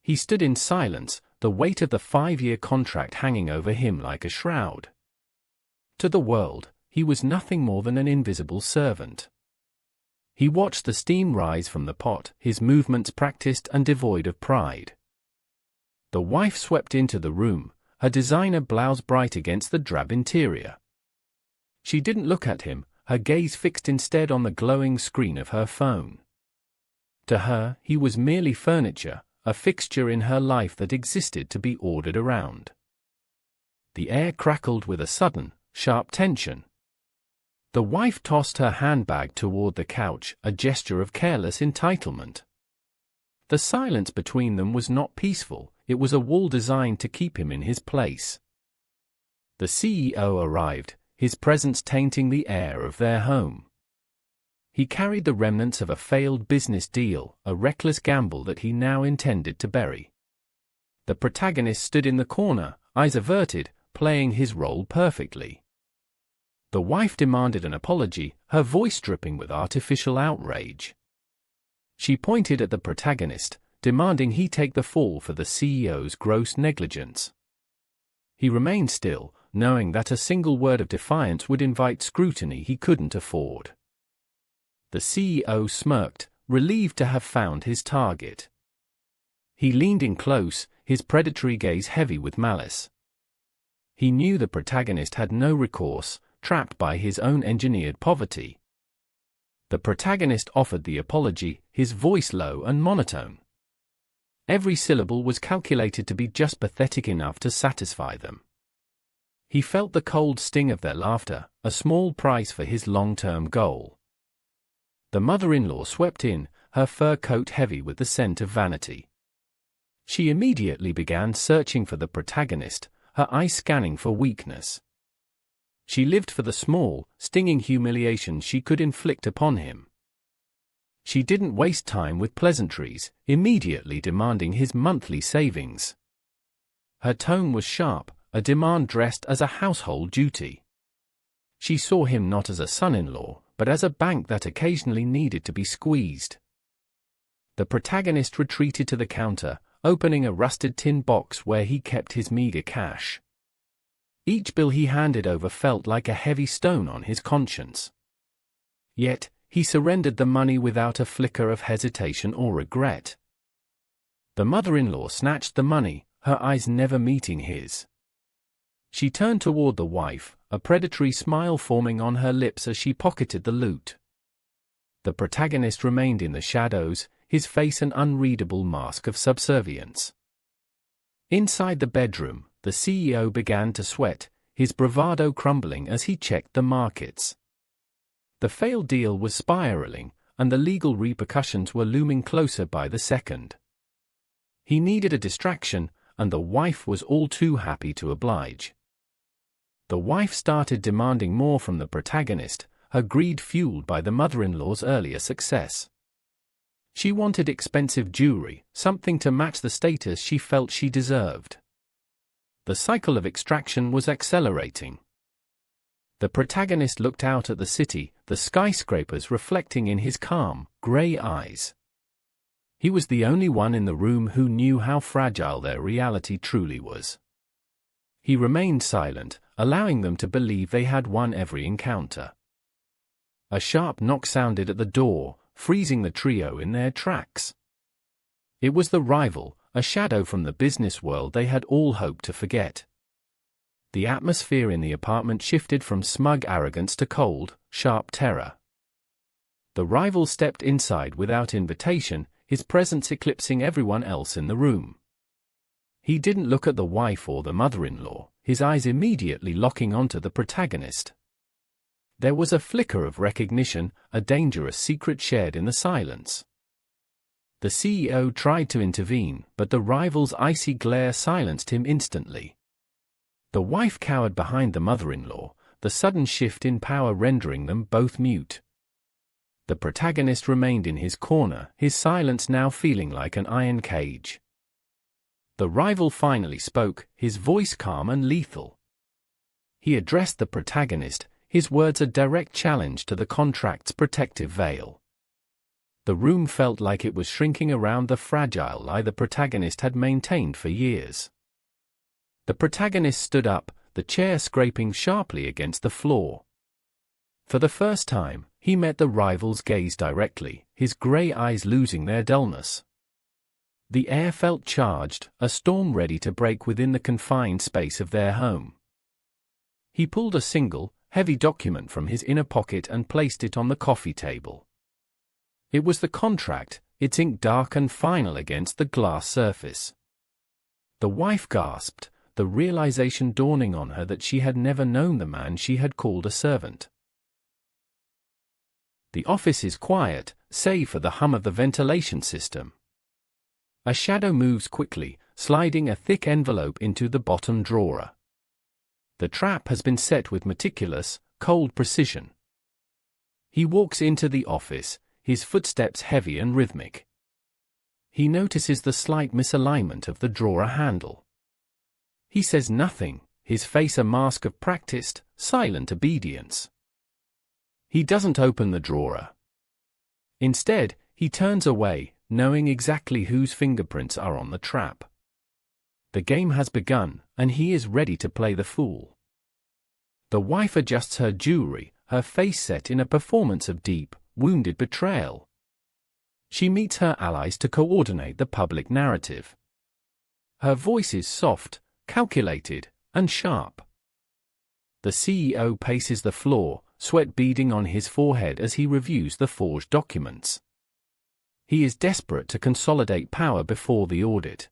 He stood in silence, the weight of the 5-year contract hanging over him like a shroud. To the world, he was nothing more than an invisible servant. He watched the steam rise from the pot, his movements practiced and devoid of pride. The wife swept into the room, her designer blouse bright against the drab interior. She didn't look at him, her gaze fixed instead on the glowing screen of her phone. To her, he was merely furniture, a fixture in her life that existed to be ordered around. The air crackled with a sudden, sharp tension. The wife tossed her handbag toward the couch, a gesture of careless entitlement. The silence between them was not peaceful, it was a wall designed to keep him in his place. The CEO arrived, his presence tainting the air of their home. He carried the remnants of a failed business deal, a reckless gamble that he now intended to bury. The protagonist stood in the corner, eyes averted, playing his role perfectly. The wife demanded an apology, her voice dripping with artificial outrage. She pointed at the protagonist, demanding he take the fall for the CEO's gross negligence. He remained still, knowing that a single word of defiance would invite scrutiny he couldn't afford. The CEO smirked, relieved to have found his target. He leaned in close, his predatory gaze heavy with malice. He knew the protagonist had no recourse, trapped by his own engineered poverty. The protagonist offered the apology, his voice low and monotone. Every syllable was calculated to be just pathetic enough to satisfy them. He felt the cold sting of their laughter, a small price for his long-term goal. The mother-in-law swept in, her fur coat heavy with the scent of vanity. She immediately began searching for the protagonist, her eyes scanning for weakness. She lived for the small, stinging humiliation she could inflict upon him. She didn't waste time with pleasantries, immediately demanding his monthly savings. Her tone was sharp, a demand dressed as a household duty. She saw him not as a son-in-law, but as a bank that occasionally needed to be squeezed. The protagonist retreated to the counter, opening a rusted tin box where he kept his meager cash. Each bill he handed over felt like a heavy stone on his conscience. Yet, he surrendered the money without a flicker of hesitation or regret. The mother-in-law snatched the money, her eyes never meeting his. She turned toward the wife, a predatory smile forming on her lips as she pocketed the loot. The protagonist remained in the shadows, his face an unreadable mask of subservience. Inside the bedroom, the CEO began to sweat, his bravado crumbling as he checked the markets. The failed deal was spiraling, and the legal repercussions were looming closer by the second. He needed a distraction, and the wife was all too happy to oblige. The wife started demanding more from the protagonist, her greed fueled by the mother-in-law's earlier success. She wanted expensive jewelry, something to match the status she felt she deserved. The cycle of extraction was accelerating. The protagonist looked out at the city, the skyscrapers reflecting in his calm, grey eyes. He was the only one in the room who knew how fragile their reality truly was. He remained silent, allowing them to believe they had won every encounter. A sharp knock sounded at the door, freezing the trio in their tracks. It was the rival, a shadow from the business world they had all hoped to forget. The atmosphere in the apartment shifted from smug arrogance to cold, sharp terror. The rival stepped inside without invitation, his presence eclipsing everyone else in the room. He didn't look at the wife or the mother-in-law, his eyes immediately locking onto the protagonist. There was a flicker of recognition, a dangerous secret shared in the silence. The CEO tried to intervene, but the rival's icy glare silenced him instantly. The wife cowered behind the mother-in-law, the sudden shift in power rendering them both mute. The protagonist remained in his corner, his silence now feeling like an iron cage. The rival finally spoke, his voice calm and lethal. He addressed the protagonist, his words a direct challenge to the contract's protective veil. The room felt like it was shrinking around the fragile lie the protagonist had maintained for years. The protagonist stood up, the chair scraping sharply against the floor. For the first time, he met the rival's gaze directly, his grey eyes losing their dullness. The air felt charged, a storm ready to break within the confined space of their home. He pulled a single, heavy document from his inner pocket and placed it on the coffee table. It was the contract, its ink dark and final against the glass surface. The wife gasped, the realization dawning on her that she had never known the man she had called a servant. The office is quiet, save for the hum of the ventilation system. A shadow moves quickly, sliding a thick envelope into the bottom drawer. The trap has been set with meticulous, cold precision. He walks into the office, his footsteps heavy and rhythmic. He notices the slight misalignment of the drawer handle. He says nothing, his face a mask of practiced, silent obedience. He doesn't open the drawer. Instead, he turns away, knowing exactly whose fingerprints are on the trap. The game has begun, and he is ready to play the fool. The wife adjusts her jewelry, her face set in a performance of deep, wounded betrayal. She meets her allies to coordinate the public narrative. Her voice is soft, calculated, and sharp. The CEO paces the floor, sweat beading on his forehead as he reviews the forged documents. He is desperate to consolidate power before the audit.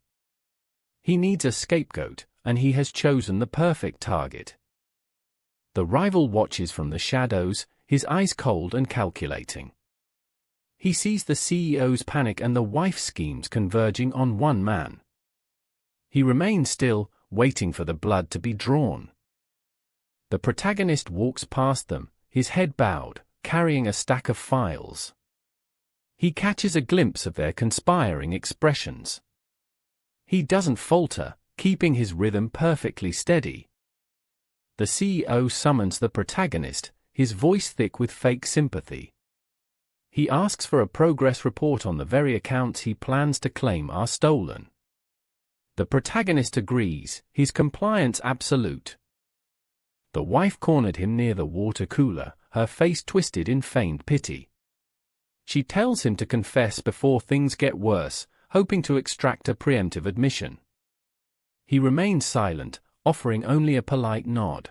He needs a scapegoat, and he has chosen the perfect target. The rival watches from the shadows, his eyes cold and calculating. He sees the CEO's panic and the wife's schemes converging on one man. He remains still, waiting for the blood to be drawn. The protagonist walks past them, his head bowed, carrying a stack of files. He catches a glimpse of their conspiring expressions. He doesn't falter, keeping his rhythm perfectly steady. The CEO summons the protagonist, his voice thick with fake sympathy. He asks for a progress report on the very accounts he plans to claim are stolen. The protagonist agrees, his compliance absolute. The wife cornered him near the water cooler, her face twisted in feigned pity. She tells him to confess before things get worse, hoping to extract a preemptive admission. He remains silent, offering only a polite nod.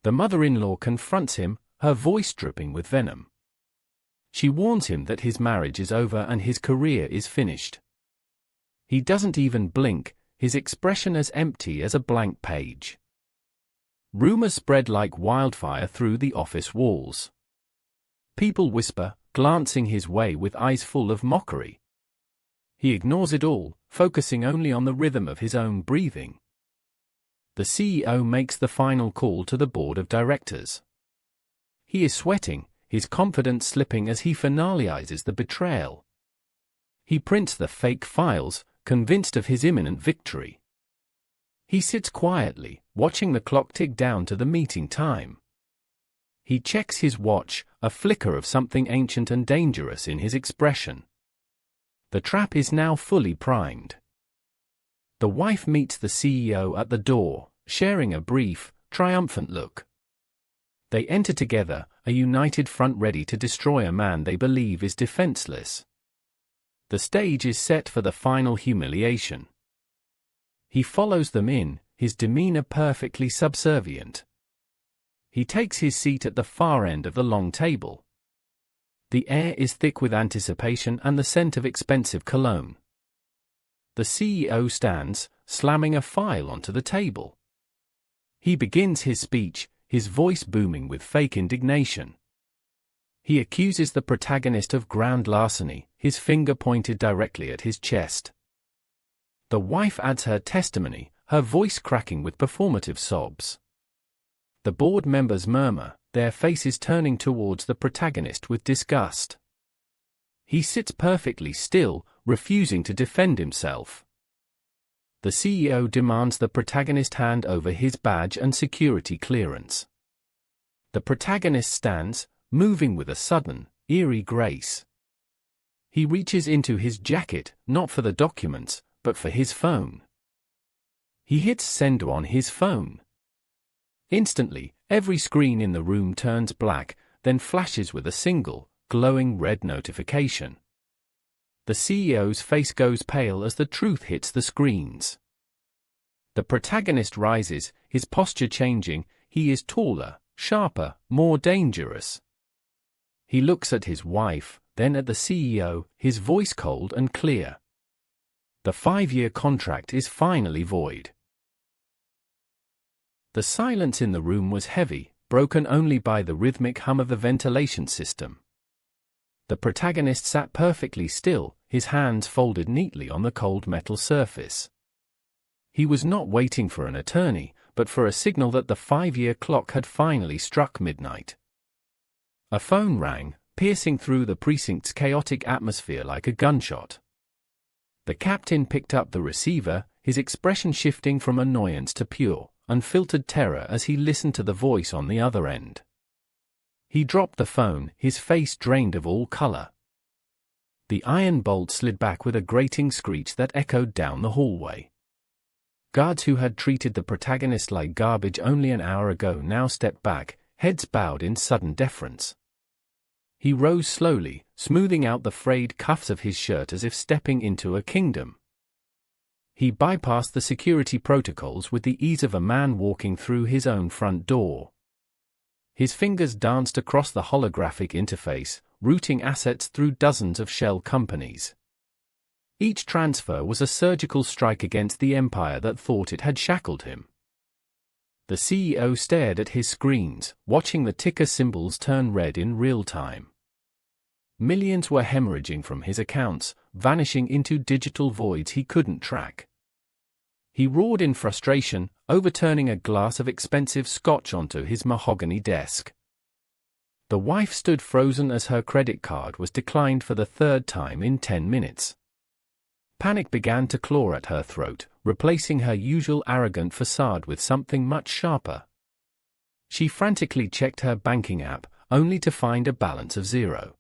The mother-in-law confronts him, her voice dripping with venom. She warns him that his marriage is over and his career is finished. He doesn't even blink, his expression as empty as a blank page. Rumors spread like wildfire through the office walls. People whisper, glancing his way with eyes full of mockery. He ignores it all, focusing only on the rhythm of his own breathing. The CEO makes the final call to the board of directors. He is sweating, his confidence slipping as he finalizes the betrayal. He prints the fake files, convinced of his imminent victory. He sits quietly, watching the clock tick down to the meeting time. He checks his watch, a flicker of something ancient and dangerous in his expression. The trap is now fully primed. The wife meets the CEO at the door, sharing a brief, triumphant look. They enter together, a united front ready to destroy a man they believe is defenseless. The stage is set for the final humiliation. He follows them in, his demeanor perfectly subservient. He takes his seat at the far end of the long table. The air is thick with anticipation and the scent of expensive cologne. The CEO stands, slamming a file onto the table. He begins his speech, his voice booming with fake indignation. He accuses the protagonist of grand larceny, his finger pointed directly at his chest. The wife adds her testimony, her voice cracking with performative sobs. The board members murmur, their faces turning towards the protagonist with disgust. He sits perfectly still, refusing to defend himself. The CEO demands the protagonist hand over his badge and security clearance. The protagonist stands, moving with a sudden, eerie grace. He reaches into his jacket, not for the documents, but for his phone. He hits send on his phone. Instantly, every screen in the room turns black, then flashes with a single, glowing red notification. The CEO's face goes pale as the truth hits the screens. The protagonist rises, his posture changing. He is taller, sharper, more dangerous. He looks at his wife, then at the CEO, his voice cold and clear. The 5-year contract is finally void. The silence in the room was heavy, broken only by the rhythmic hum of the ventilation system. The protagonist sat perfectly still, his hands folded neatly on the cold metal surface. He was not waiting for an attorney, but for a signal that the 5-year clock had finally struck midnight. A phone rang, piercing through the precinct's chaotic atmosphere like a gunshot. The captain picked up the receiver, his expression shifting from annoyance to pure, unfiltered terror as he listened to the voice on the other end. He dropped the phone, his face drained of all color. The iron bolt slid back with a grating screech that echoed down the hallway. Guards who had treated the protagonist like garbage only an hour ago now stepped back, heads bowed in sudden deference. He rose slowly, smoothing out the frayed cuffs of his shirt as if stepping into a kingdom. He bypassed the security protocols with the ease of a man walking through his own front door. His fingers danced across the holographic interface, routing assets through dozens of shell companies. Each transfer was a surgical strike against the empire that thought it had shackled him. The CEO stared at his screens, watching the ticker symbols turn red in real time. Millions were hemorrhaging from his accounts, vanishing into digital voids he couldn't track. He roared in frustration, overturning a glass of expensive scotch onto his mahogany desk. The wife stood frozen as her credit card was declined for the 3rd time in 10 minutes. Panic began to claw at her throat, replacing her usual arrogant facade with something much sharper. She frantically checked her banking app, only to find a balance of 0.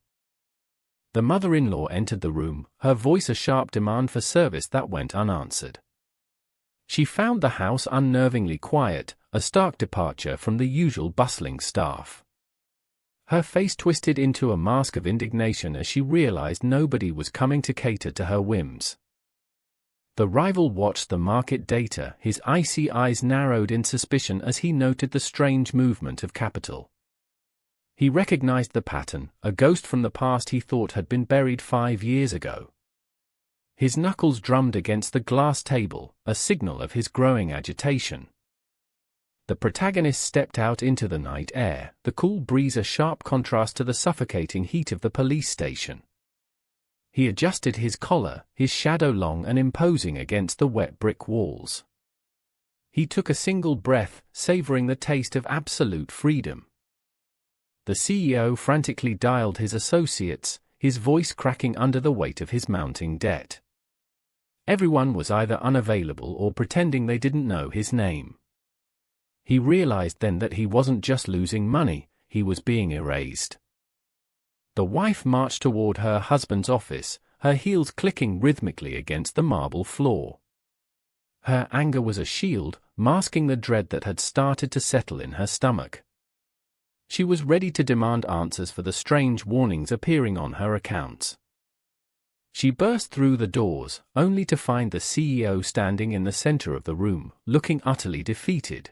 The mother-in-law entered the room, her voice a sharp demand for service that went unanswered. She found the house unnervingly quiet, a stark departure from the usual bustling staff. Her face twisted into a mask of indignation as she realized nobody was coming to cater to her whims. The rival watched the market data, his icy eyes narrowed in suspicion as he noted the strange movement of capital. He recognized the pattern, a ghost from the past he thought had been buried 5 years ago. His knuckles drummed against the glass table, a signal of his growing agitation. The protagonist stepped out into the night air, the cool breeze a sharp contrast to the suffocating heat of the police station. He adjusted his collar, his shadow long and imposing against the wet brick walls. He took a single breath, savoring the taste of absolute freedom. The CEO frantically dialed his associates, his voice cracking under the weight of his mounting debt. Everyone was either unavailable or pretending they didn't know his name. He realized then that he wasn't just losing money, he was being erased. The wife marched toward her husband's office, her heels clicking rhythmically against the marble floor. Her anger was a shield, masking the dread that had started to settle in her stomach. She was ready to demand answers for the strange warnings appearing on her accounts. She burst through the doors, only to find the CEO standing in the center of the room, looking utterly defeated.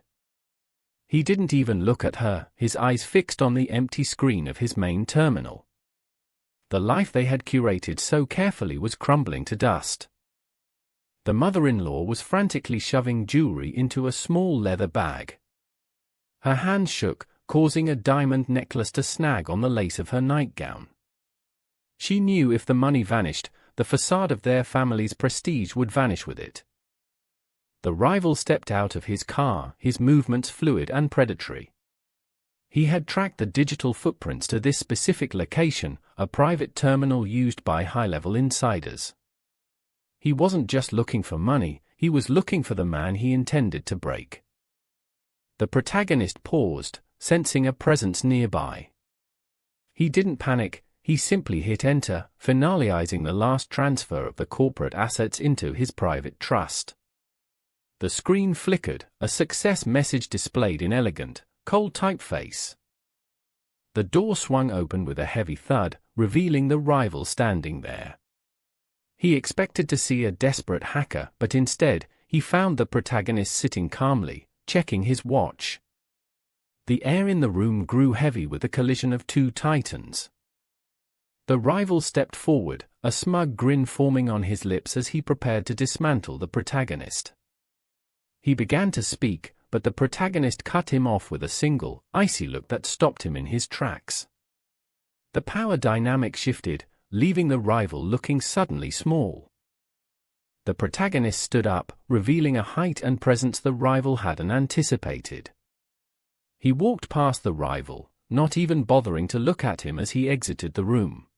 He didn't even look at her, his eyes fixed on the empty screen of his main terminal. The life they had curated so carefully was crumbling to dust. The mother-in-law was frantically shoving jewelry into a small leather bag. Her hands shook, causing a diamond necklace to snag on the lace of her nightgown. She knew if the money vanished, the facade of their family's prestige would vanish with it. The rival stepped out of his car, his movements fluid and predatory. He had tracked the digital footprints to this specific location, a private terminal used by high-level insiders. He wasn't just looking for money, he was looking for the man he intended to break. The protagonist paused, sensing a presence nearby. He didn't panic. he simply hit enter, finalizing the last transfer of the corporate assets into his private trust. The screen flickered, a success message displayed in elegant, cold typeface. The door swung open with a heavy thud, revealing the rival standing there. He expected to see a desperate hacker, but instead, he found the protagonist sitting calmly, checking his watch. The air in the room grew heavy with the collision of two titans. The rival stepped forward, a smug grin forming on his lips as he prepared to dismantle the protagonist. He began to speak, but the protagonist cut him off with a single, icy look that stopped him in his tracks. The power dynamic shifted, leaving the rival looking suddenly small. The protagonist stood up, revealing a height and presence the rival hadn't anticipated. He walked past the rival, not even bothering to look at him as he exited the room.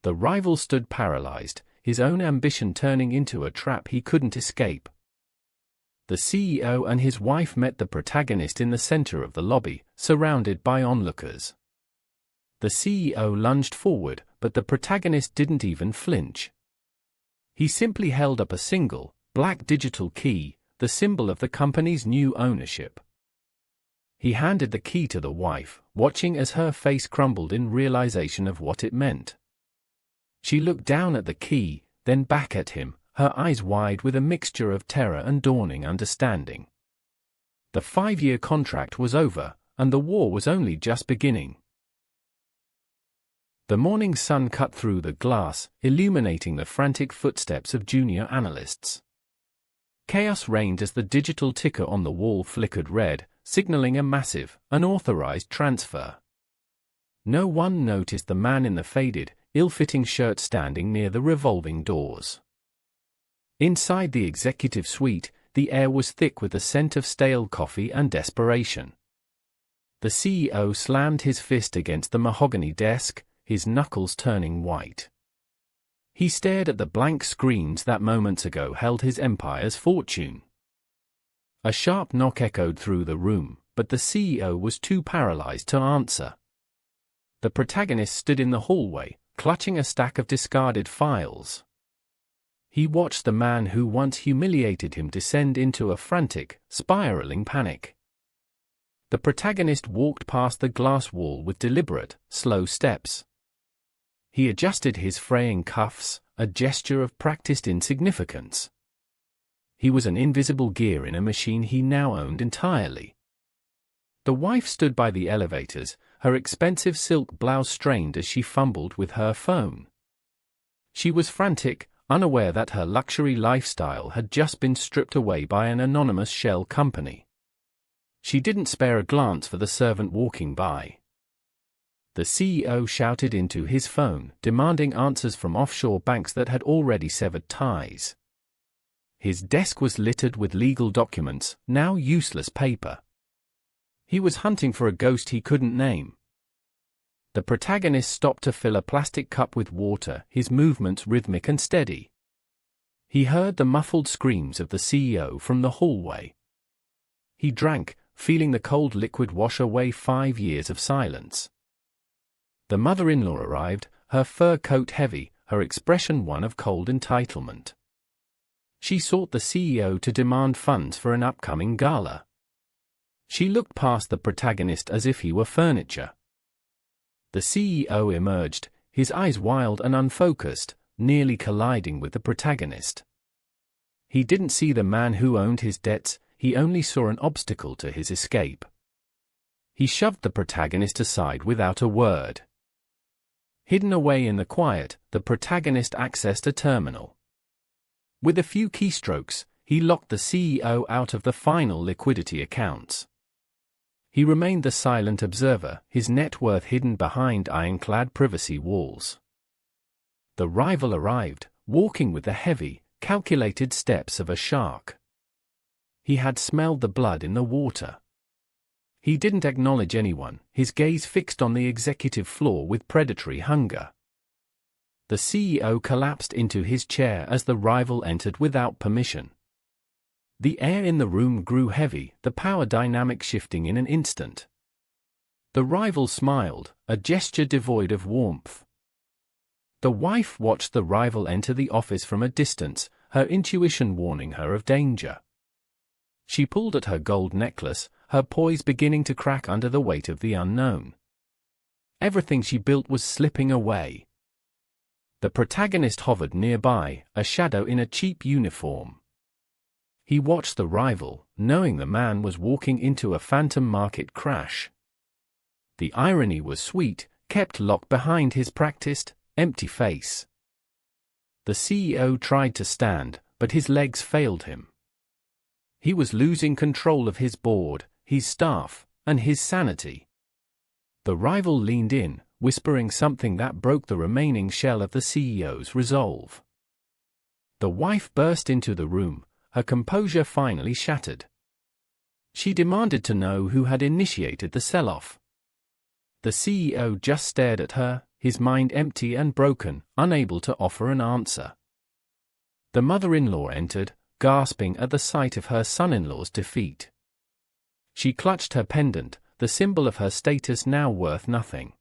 The rival stood paralyzed, his own ambition turning into a trap he couldn't escape. The CEO and his wife met the protagonist in the center of the lobby, surrounded by onlookers. The CEO lunged forward, but the protagonist didn't even flinch. He simply held up a single, black digital key, the symbol of the company's new ownership. He handed the key to the wife, watching as her face crumbled in realization of what it meant. She looked down at the key, then back at him, her eyes wide with a mixture of terror and dawning understanding. The 5-year contract was over, and the war was only just beginning. The morning sun cut through the glass, illuminating the frantic footsteps of junior analysts. Chaos reigned as the digital ticker on the wall flickered red, signaling a massive, unauthorized transfer. No one noticed the man in the faded, ill-fitting shirt standing near the revolving doors. Inside the executive suite, the air was thick with the scent of stale coffee and desperation. The CEO slammed his fist against the mahogany desk, his knuckles turning white. He stared at the blank screens that moments ago held his empire's fortune. A sharp knock echoed through the room, but the CEO was too paralyzed to answer. The protagonist stood in the hallway, clutching a stack of discarded files. He watched the man who once humiliated him descend into a frantic, spiraling panic. The protagonist walked past the glass wall with deliberate, slow steps. He adjusted his fraying cuffs, a gesture of practiced insignificance. He was an invisible gear in a machine he now owned entirely. The wife stood by the elevators, her expensive silk blouse strained as she fumbled with her phone. She was frantic, unaware that her luxury lifestyle had just been stripped away by an anonymous shell company. She didn't spare a glance for the servant walking by. The CEO shouted into his phone, demanding answers from offshore banks that had already severed ties. His desk was littered with legal documents, now useless paper. He was hunting for a ghost he couldn't name. The protagonist stopped to fill a plastic cup with water, his movements rhythmic and steady. He heard the muffled screams of the CEO from the hallway. He drank, feeling the cold liquid wash away 5 years of silence. The mother-in-law arrived, her fur coat heavy, her expression one of cold entitlement. She sought the CEO to demand funds for an upcoming gala. She looked past the protagonist as if he were furniture. The CEO emerged, his eyes wild and unfocused, nearly colliding with the protagonist. He didn't see the man who owned his debts, he only saw an obstacle to his escape. He shoved the protagonist aside without a word. Hidden away in the quiet, the protagonist accessed a terminal. With a few keystrokes, he locked the CEO out of the final liquidity accounts. He remained the silent observer, his net worth hidden behind ironclad privacy walls. The rival arrived, walking with the heavy, calculated steps of a shark. He had smelled the blood in the water. He didn't acknowledge anyone, his gaze fixed on the executive floor with predatory hunger. The CEO collapsed into his chair as the rival entered without permission. The air in the room grew heavy, the power dynamic shifting in an instant. The rival smiled, a gesture devoid of warmth. The wife watched the rival enter the office from a distance, her intuition warning her of danger. She pulled at her gold necklace, her poise beginning to crack under the weight of the unknown. Everything she built was slipping away. The protagonist hovered nearby, a shadow in a cheap uniform. He watched the rival, knowing the man was walking into a phantom market crash. The irony was sweet, kept locked behind his practiced, empty face. The CEO tried to stand, but his legs failed him. He was losing control of his board, his staff, and his sanity. The rival leaned in, whispering something that broke the remaining shell of the CEO's resolve. The wife burst into the room, her composure finally shattered. She demanded to know who had initiated the sell-off. The CEO just stared at her, his mind empty and broken, unable to offer an answer. The mother-in-law entered, gasping at the sight of her son-in-law's defeat. She clutched her pendant, the symbol of her status now worth nothing.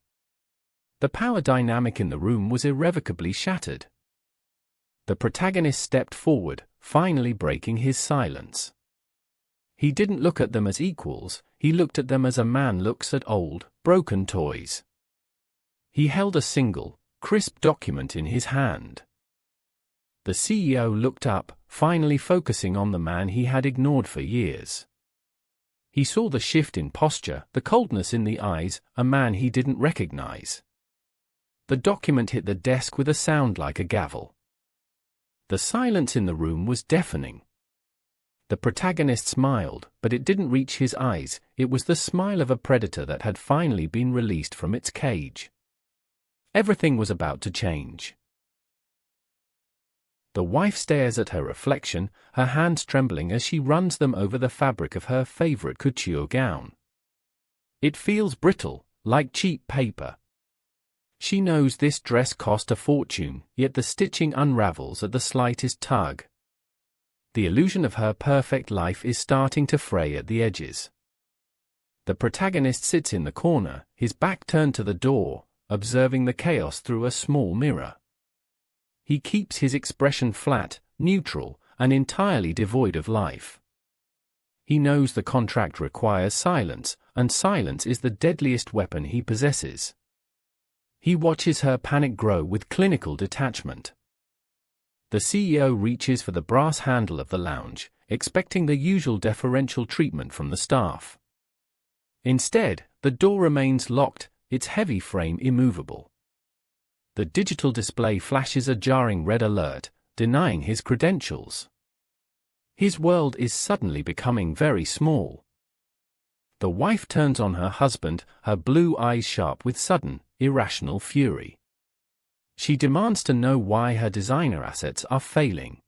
The power dynamic in the room was irrevocably shattered. The protagonist stepped forward, finally breaking his silence. He didn't look at them as equals, he looked at them as a man looks at old, broken toys. He held a single, crisp document in his hand. The CEO looked up, finally focusing on the man he had ignored for years. He saw the shift in posture, the coldness in the eyes, a man he didn't recognize. The document hit the desk with a sound like a gavel. The silence in the room was deafening. The protagonist smiled, but it didn't reach his eyes, it was the smile of a predator that had finally been released from its cage. Everything was about to change. The wife stares at her reflection, her hands trembling as she runs them over the fabric of her favorite couture gown. It feels brittle, like cheap paper. She knows this dress cost a fortune, yet the stitching unravels at the slightest tug. The illusion of her perfect life is starting to fray at the edges. The protagonist sits in the corner, his back turned to the door, observing the chaos through a small mirror. He keeps his expression flat, neutral, and entirely devoid of life. He knows the contract requires silence, and silence is the deadliest weapon he possesses. He watches her panic grow with clinical detachment. The CEO reaches for the brass handle of the lounge, expecting the usual deferential treatment from the staff. Instead, the door remains locked, its heavy frame immovable. The digital display flashes a jarring red alert, denying his credentials. His world is suddenly becoming very small. The wife turns on her husband, her blue eyes sharp with sudden, irrational fury. She demands to know why her designer assets are failing.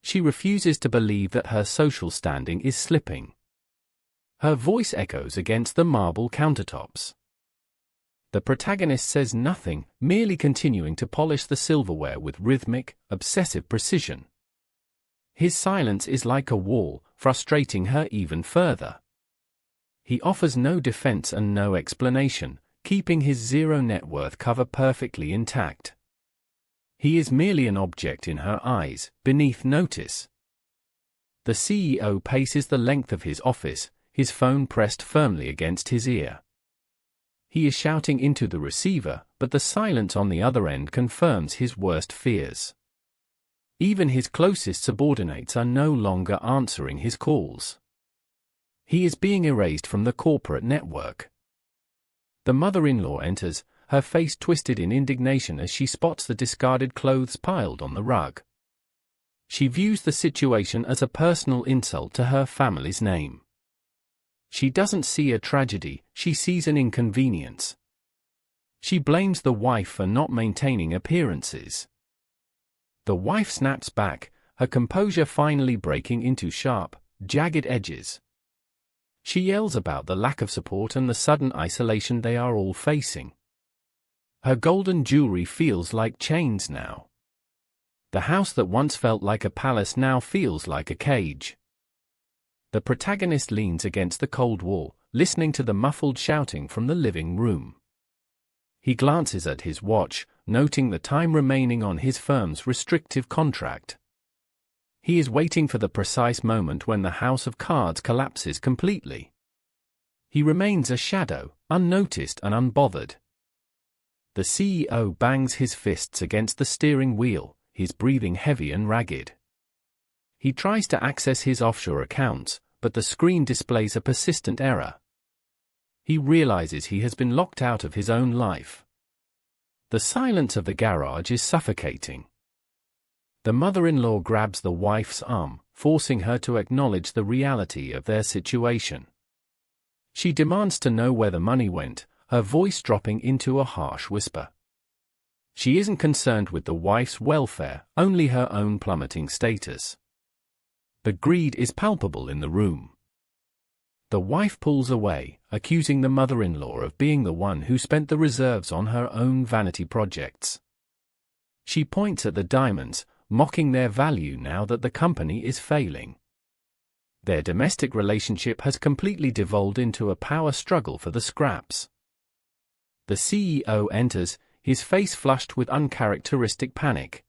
She refuses to believe that her social standing is slipping. Her voice echoes against the marble countertops. The protagonist says nothing, merely continuing to polish the silverware with rhythmic, obsessive precision. His silence is like a wall, frustrating her even further. He offers no defense and no explanation, keeping his zero net worth cover perfectly intact. He is merely an object in her eyes, beneath notice. The CEO paces the length of his office, his phone pressed firmly against his ear. He is shouting into the receiver, but the silence on the other end confirms his worst fears. Even his closest subordinates are no longer answering his calls. He is being erased from the corporate network. The mother-in-law enters, her face twisted in indignation as she spots the discarded clothes piled on the rug. She views the situation as a personal insult to her family's name. She doesn't see a tragedy, she sees an inconvenience. She blames the wife for not maintaining appearances. The wife snaps back, her composure finally breaking into sharp, jagged edges. She yells about the lack of support and the sudden isolation they are all facing. Her golden jewelry feels like chains now. The house that once felt like a palace now feels like a cage. The protagonist leans against the cold wall, listening to the muffled shouting from the living room. He glances at his watch, noting the time remaining on his firm's restrictive contract. He is waiting for the precise moment when the house of cards collapses completely. He remains a shadow, unnoticed and unbothered. The CEO bangs his fists against the steering wheel, his breathing heavy and ragged. He tries to access his offshore accounts, but the screen displays a persistent error. He realizes he has been locked out of his own life. The silence of the garage is suffocating. The mother-in-law grabs the wife's arm, forcing her to acknowledge the reality of their situation. She demands to know where the money went, her voice dropping into a harsh whisper. She isn't concerned with the wife's welfare, only her own plummeting status. The greed is palpable in the room. The wife pulls away, accusing the mother-in-law of being the one who spent the reserves on her own vanity projects. She points at the diamonds, mocking their value now that the company is failing. Their domestic relationship has completely devolved into a power struggle for the scraps. The CEO enters, his face flushed with uncharacteristic panic.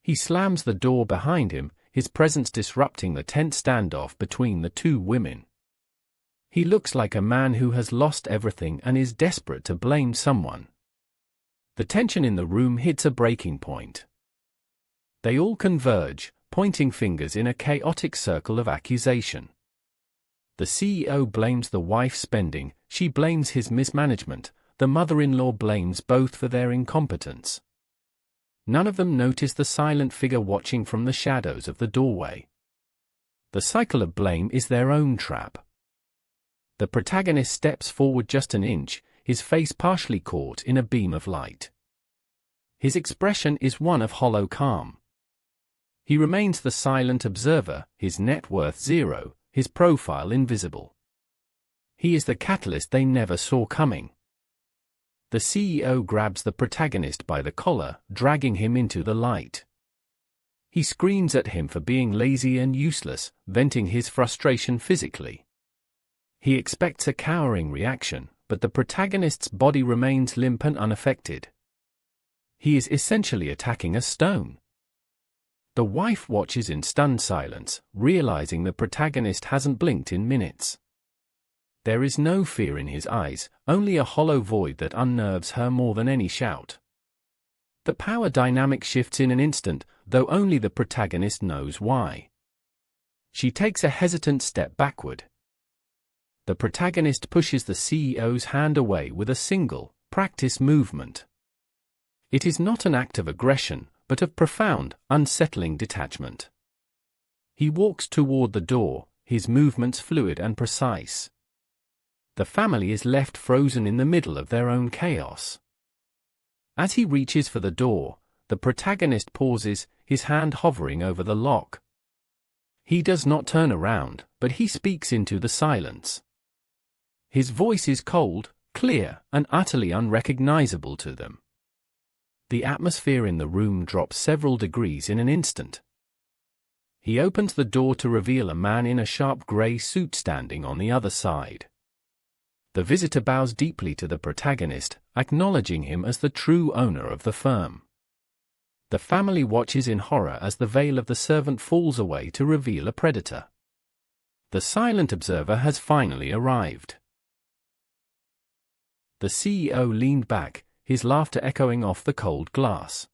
He slams the door behind him, his presence disrupting the tense standoff between the two women. He looks like a man who has lost everything and is desperate to blame someone. The tension in the room hits a breaking point. They all converge, pointing fingers in a chaotic circle of accusation. The CEO blames the wife's spending, she blames his mismanagement, the mother-in-law blames both for their incompetence. None of them notice the silent figure watching from the shadows of the doorway. The cycle of blame is their own trap. The protagonist steps forward just an inch, his face partially caught in a beam of light. His expression is one of hollow calm. He remains the silent observer, his net worth zero, his profile invisible. He is the catalyst they never saw coming. The CEO grabs the protagonist by the collar, dragging him into the light. He screams at him for being lazy and useless, venting his frustration physically. He expects a cowering reaction, but the protagonist's body remains limp and unaffected. He is essentially attacking a stone. The wife watches in stunned silence, realizing the protagonist hasn't blinked in minutes. There is no fear in his eyes, only a hollow void that unnerves her more than any shout. The power dynamic shifts in an instant, though only the protagonist knows why. She takes a hesitant step backward. The protagonist pushes the CEO's hand away with a single, practiced movement. It is not an act of aggression, but of profound, unsettling detachment. He walks toward the door, his movements fluid and precise. The family is left frozen in the middle of their own chaos. As he reaches for the door, the protagonist pauses, his hand hovering over the lock. He does not turn around, but he speaks into the silence. His voice is cold, clear, and utterly unrecognizable to them. The atmosphere in the room drops several degrees in an instant. He opens the door to reveal a man in a sharp gray suit standing on the other side. The visitor bows deeply to the protagonist, acknowledging him as the true owner of the firm. The family watches in horror as the veil of the servant falls away to reveal a predator. The silent observer has finally arrived. The CEO leaned back, his laughter echoing off the cold glass.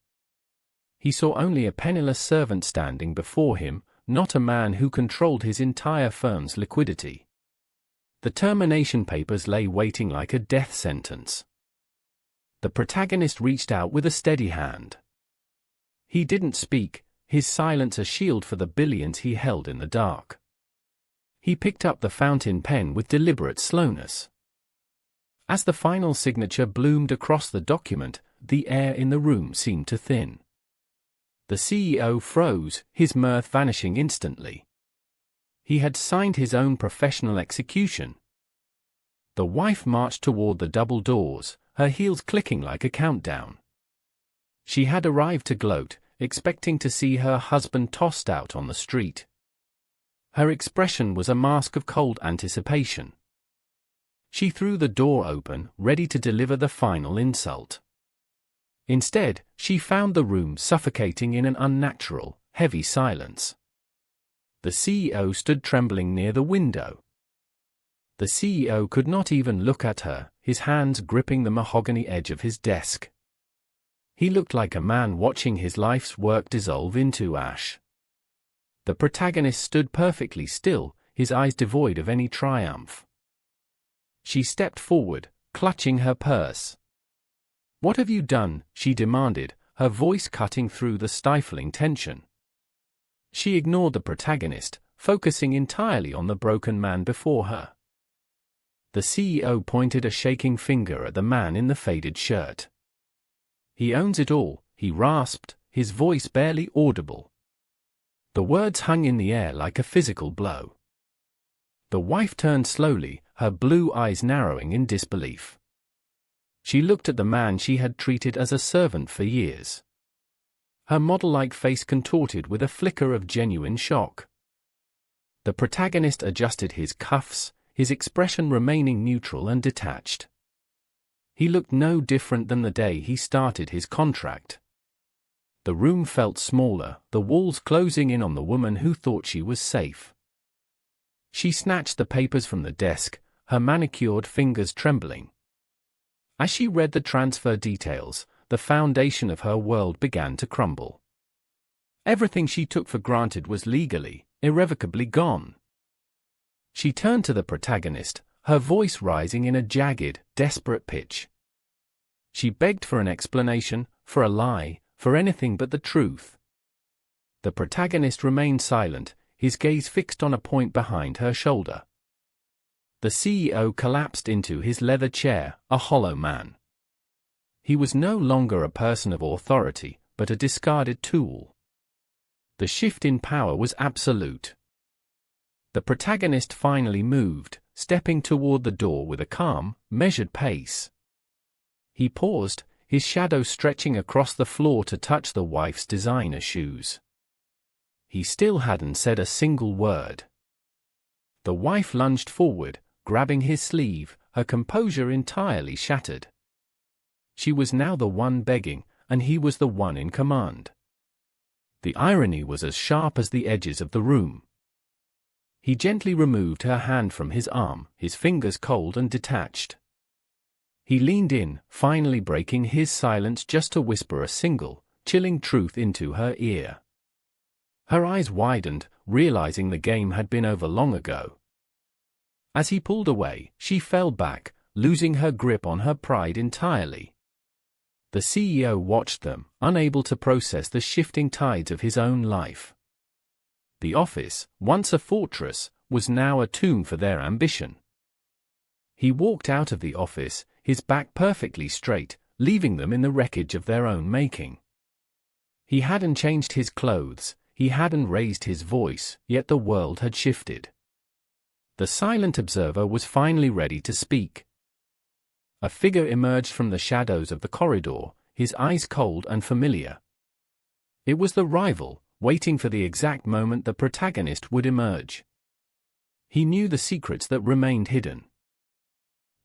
He saw only a penniless servant standing before him, not a man who controlled his entire firm's liquidity. The termination papers lay waiting like a death sentence. The protagonist reached out with a steady hand. He didn't speak, his silence a shield for the billions he held in the dark. He picked up the fountain pen with deliberate slowness. As the final signature bloomed across the document, the air in the room seemed to thin. The CEO froze, his mirth vanishing instantly. He had signed his own professional execution. The wife marched toward the double doors, her heels clicking like a countdown. She had arrived to gloat, expecting to see her husband tossed out on the street. Her expression was a mask of cold anticipation. She threw the door open, ready to deliver the final insult. Instead, she found the room suffocating in an unnatural, heavy silence. The CEO stood trembling near the window. The CEO could not even look at her, his hands gripping the mahogany edge of his desk. He looked like a man watching his life's work dissolve into ash. The protagonist stood perfectly still, his eyes devoid of any triumph. She stepped forward, clutching her purse. "What have you done?" she demanded, her voice cutting through the stifling tension. She ignored the protagonist, focusing entirely on the broken man before her. The CEO pointed a shaking finger at the man in the faded shirt. "He owns it all," he rasped, his voice barely audible. The words hung in the air like a physical blow. The wife turned slowly, her blue eyes narrowing in disbelief. She looked at the man she had treated as a servant for years. Her model-like face contorted with a flicker of genuine shock. The protagonist adjusted his cuffs, his expression remaining neutral and detached. He looked no different than the day he started his contract. The room felt smaller, the walls closing in on the woman who thought she was safe. She snatched the papers from the desk, her manicured fingers trembling. As she read the transfer details, the foundation of her world began to crumble. Everything she took for granted was legally, irrevocably gone. She turned to the protagonist, her voice rising in a jagged, desperate pitch. She begged for an explanation, for a lie, for anything but the truth. The protagonist remained silent, his gaze fixed on a point behind her shoulder. The CEO collapsed into his leather chair, a hollow man. He was no longer a person of authority, but a discarded tool. The shift in power was absolute. The protagonist finally moved, stepping toward the door with a calm, measured pace. He paused, his shadow stretching across the floor to touch the wife's designer shoes. He still hadn't said a single word. The wife lunged forward, grabbing his sleeve, her composure entirely shattered. She was now the one begging, and he was the one in command. The irony was as sharp as the edges of the room. He gently removed her hand from his arm, his fingers cold and detached. He leaned in, finally breaking his silence just to whisper a single, chilling truth into her ear. Her eyes widened, realizing the game had been over long ago. As he pulled away, she fell back, losing her grip on her pride entirely. The CEO watched them, unable to process the shifting tides of his own life. The office, once a fortress, was now a tomb for their ambition. He walked out of the office, his back perfectly straight, leaving them in the wreckage of their own making. He hadn't changed his clothes, he hadn't raised his voice, yet the world had shifted. The silent observer was finally ready to speak. A figure emerged from the shadows of the corridor, his eyes cold and familiar. It was the rival, waiting for the exact moment the protagonist would emerge. He knew the secrets that remained hidden.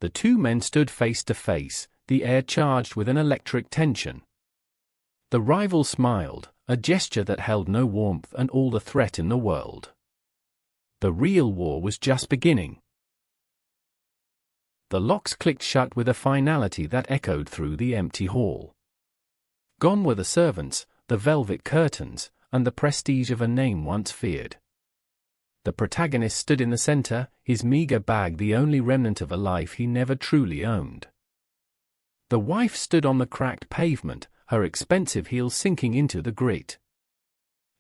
The two men stood face to face, the air charged with an electric tension. The rival smiled, a gesture that held no warmth and all the threat in the world. The real war was just beginning. The locks clicked shut with a finality that echoed through the empty hall. Gone were the servants, the velvet curtains, and the prestige of a name once feared. The protagonist stood in the center, his meager bag the only remnant of a life he never truly owned. The wife stood on the cracked pavement, her expensive heels sinking into the grit.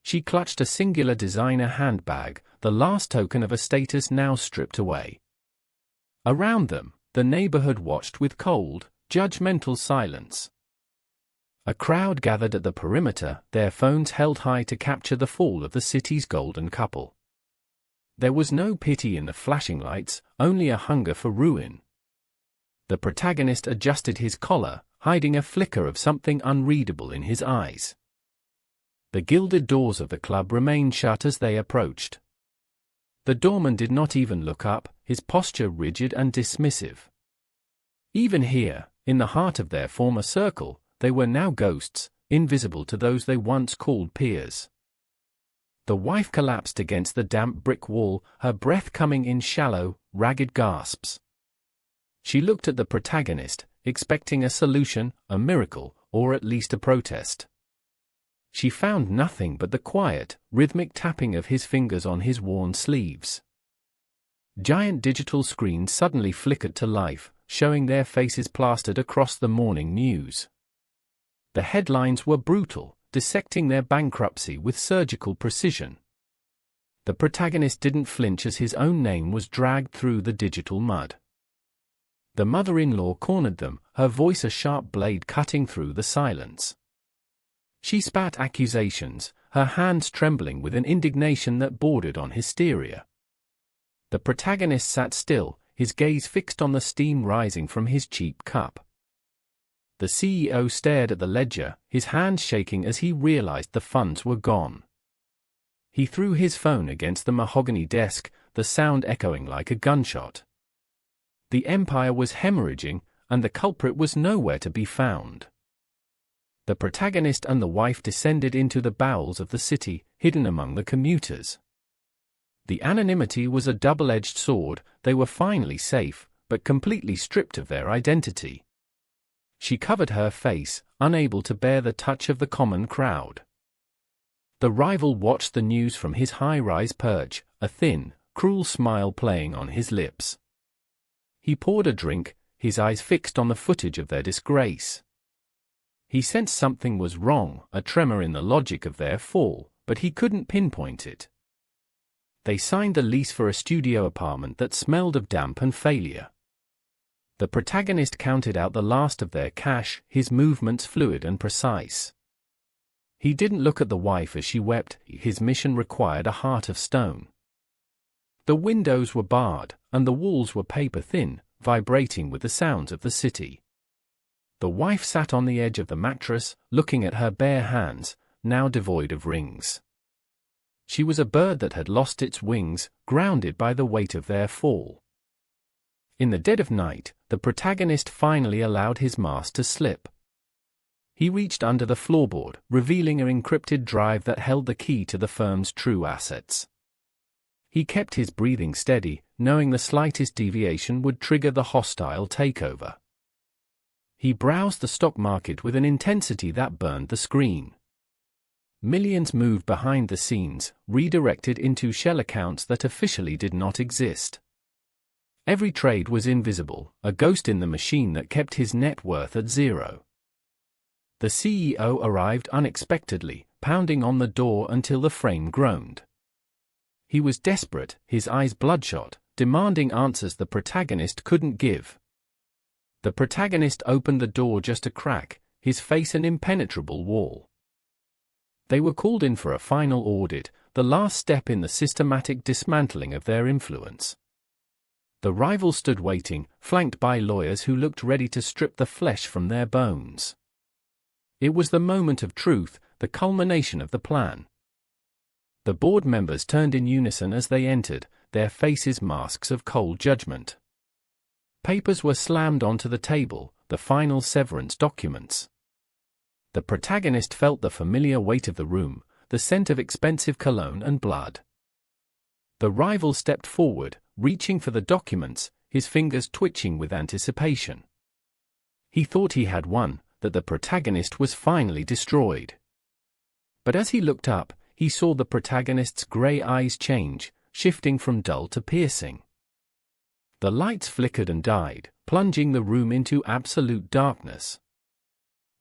She clutched a singular designer handbag, the last token of a status now stripped away. Around them, the neighborhood watched with cold, judgmental silence. A crowd gathered at the perimeter, their phones held high to capture the fall of the city's golden couple. There was no pity in the flashing lights, only a hunger for ruin. The protagonist adjusted his collar, hiding a flicker of something unreadable in his eyes. The gilded doors of the club remained shut as they approached. The doorman did not even look up, his posture rigid and dismissive. Even here, in the heart of their former circle, they were now ghosts, invisible to those they once called peers. The wife collapsed against the damp brick wall, her breath coming in shallow, ragged gasps. She looked at the protagonist, expecting a solution, a miracle, or at least a protest. She found nothing but the quiet, rhythmic tapping of his fingers on his worn sleeves. Giant digital screens suddenly flickered to life, showing their faces plastered across the morning news. The headlines were brutal, dissecting their bankruptcy with surgical precision. The protagonist didn't flinch as his own name was dragged through the digital mud. The mother-in-law cornered them, her voice a sharp blade cutting through the silence. She spat accusations, her hands trembling with an indignation that bordered on hysteria. The protagonist sat still, his gaze fixed on the steam rising from his cheap cup. The CEO stared at the ledger, his hands shaking as he realized the funds were gone. He threw his phone against the mahogany desk, the sound echoing like a gunshot. The empire was hemorrhaging, and the culprit was nowhere to be found. The protagonist and the wife descended into the bowels of the city, hidden among the commuters. The anonymity was a double-edged sword. They were finally safe, but completely stripped of their identity. She covered her face, unable to bear the touch of the common crowd. The rival watched the news from his high-rise perch, a thin, cruel smile playing on his lips. He poured a drink, his eyes fixed on the footage of their disgrace. He sensed something was wrong, a tremor in the logic of their fall, but he couldn't pinpoint it. They signed the lease for a studio apartment that smelled of damp and failure. The protagonist counted out the last of their cash, his movements fluid and precise. He didn't look at the wife as she wept, his mission required a heart of stone. The windows were barred, and the walls were paper-thin, vibrating with the sounds of the city. The wife sat on the edge of the mattress, looking at her bare hands, now devoid of rings. She was a bird that had lost its wings, grounded by the weight of their fall. In the dead of night, the protagonist finally allowed his mask to slip. He reached under the floorboard, revealing an encrypted drive that held the key to the firm's true assets. He kept his breathing steady, knowing the slightest deviation would trigger the hostile takeover. He browsed the stock market with an intensity that burned the screen. Millions moved behind the scenes, redirected into shell accounts that officially did not exist. Every trade was invisible, a ghost in the machine that kept his net worth at zero. The CEO arrived unexpectedly, pounding on the door until the frame groaned. He was desperate, his eyes bloodshot, demanding answers the protagonist couldn't give. The protagonist opened the door just a crack, his face an impenetrable wall. They were called in for a final audit, the last step in the systematic dismantling of their influence. The rival stood waiting, flanked by lawyers who looked ready to strip the flesh from their bones. It was the moment of truth, the culmination of the plan. The board members turned in unison as they entered, their faces masks of cold judgment. Papers were slammed onto the table, the final severance documents. The protagonist felt the familiar weight of the room, the scent of expensive cologne and blood. The rival stepped forward, reaching for the documents, his fingers twitching with anticipation. He thought he had won, that the protagonist was finally destroyed. But as he looked up, he saw the protagonist's grey eyes change, shifting from dull to piercing. The lights flickered and died, plunging the room into absolute darkness.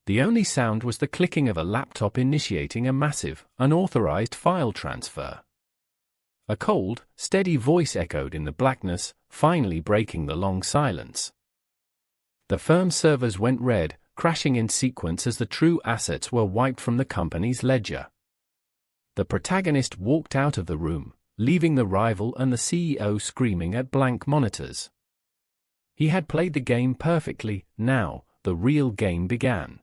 The only sound was the clicking of a laptop initiating a massive, unauthorized file transfer. A cold, steady voice echoed in the blackness, finally breaking the long silence. The firm's servers went red, crashing in sequence as the true assets were wiped from the company's ledger. The protagonist walked out of the room, leaving the rival and the CEO screaming at blank monitors. He had played the game perfectly, now, the real game began.